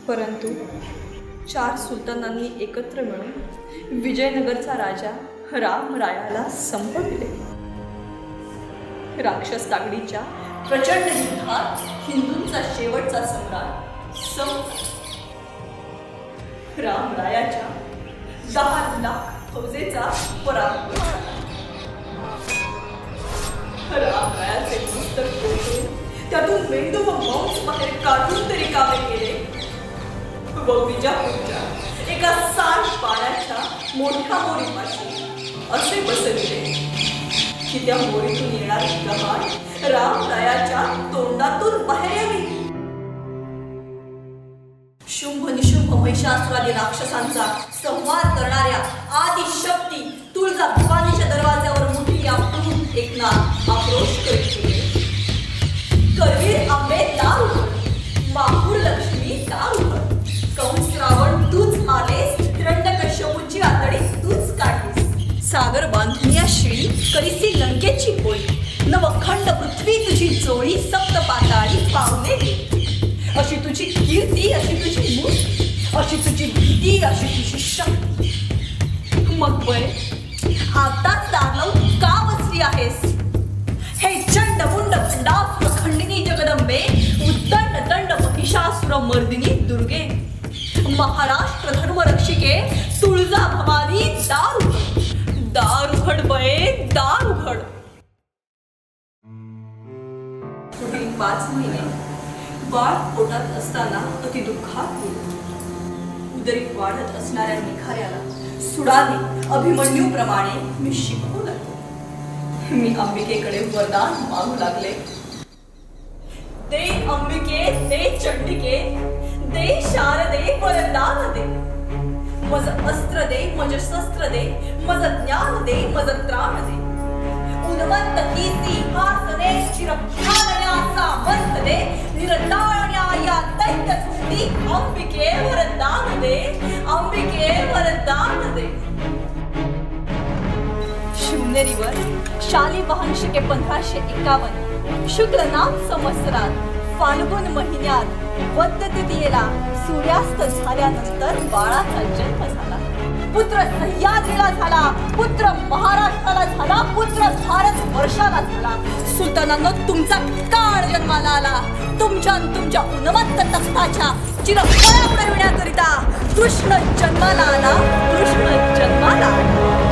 परंतु 4 सुलतानांनी एकत्र मिळून विजयनगरचा राजा रामरायाला संपविले. राक्षस तागडीच्या प्रचंड युद्धात हिंदूंचा शेवटचा सम्राट संपला. रामरायाच्या 10 लाख फौजेचा पराभव झाला. रामरायाचे पुस्तक तोडून त्यातून मेंदू व मांस बाहेर काढून तरी कामे केले व विजापूरच्या एका 60 पाण्याच्या मोठ्या मोरीपाशी असे बसविले की त्या मोरीतून येणारी गहाण रामरायाच्या तोंडातून बाहेर यावी. शुंभ निशुंभ महिषासुरादी राक्षसांचा संहार करणाऱ्या आदिशक्ती तुळजा भवानीच्या दरवाज्यावर मुठी आपटून एकनाथ आक्रोश करीत होते. करवीर आंबे दार उघड, माहूर लक्ष्मी दार उघड, कंस रावण तूच मारलेस, हिरण्यकश्यपूची आतडी तूच काढलीस, सागर बांधून या शिळी करीसी लंकेची होळी, नवखंड पृथ्वी तुझी जोळी, सप्त पाताळी पावले अशी तुझी कीर्ती, अशी तुझी मूर्ती, अशी तुझी भीती, अशी तुझी शक्ती. मग वय आता तारलव का बसली आहेस? हे चंड मुंड भंडासुर खंडिनी जगदंबे, उद्दंड दंड महिषासुर मर्दिनी दुर्गे, महाराष्ट्र धर्म रक्षिके तुळजा भवानी दार उघड, दार उघड बये दार उघड. पुढील 5 महिने बाळ पोटात असताना अति दुःखात गेले. उदरीत वाढत असणाऱ्या निखाऱ्याला सुडाने अभिमन्यूप्रमाणे मी शिकवू लागले. मी अंबिकेकडे वरदान मागू लागले. दे अंबिके, दे चंडिके, दे शारदे वरदान दे. मज अस्त्र दे, मज शस्त्र दे, मज ज्ञान दे, मज त्राण दे. उन्मत्त की सिंहासने चिरभावन्या सामर्थ दे. निरताळण्या या दैत्य झुंडी अंबिके वरदान दे, अंबिके वरदान दे. शिवनेरीवर शालिवाहन शके 1551 शुक्ल नाम संवत्सरात फाल्गुन महिन्यात वद्य तिथीला सूर्यास्त झाल्यानंतर बाळाचा जन्म झाला. पुत्र सह्याद्रीला झाला, पुत्र महाराष्ट्राला झाला, पुत्र भारत वर्षाला झाला. सुलतानांनो, तुमचा काळ जन्माला आला. तुमच्या उन्मत्त तख्ताच्या चिरफळा उडविण्याकरिता कृष्ण जन्माला आला, कृष्ण जन्माला आला.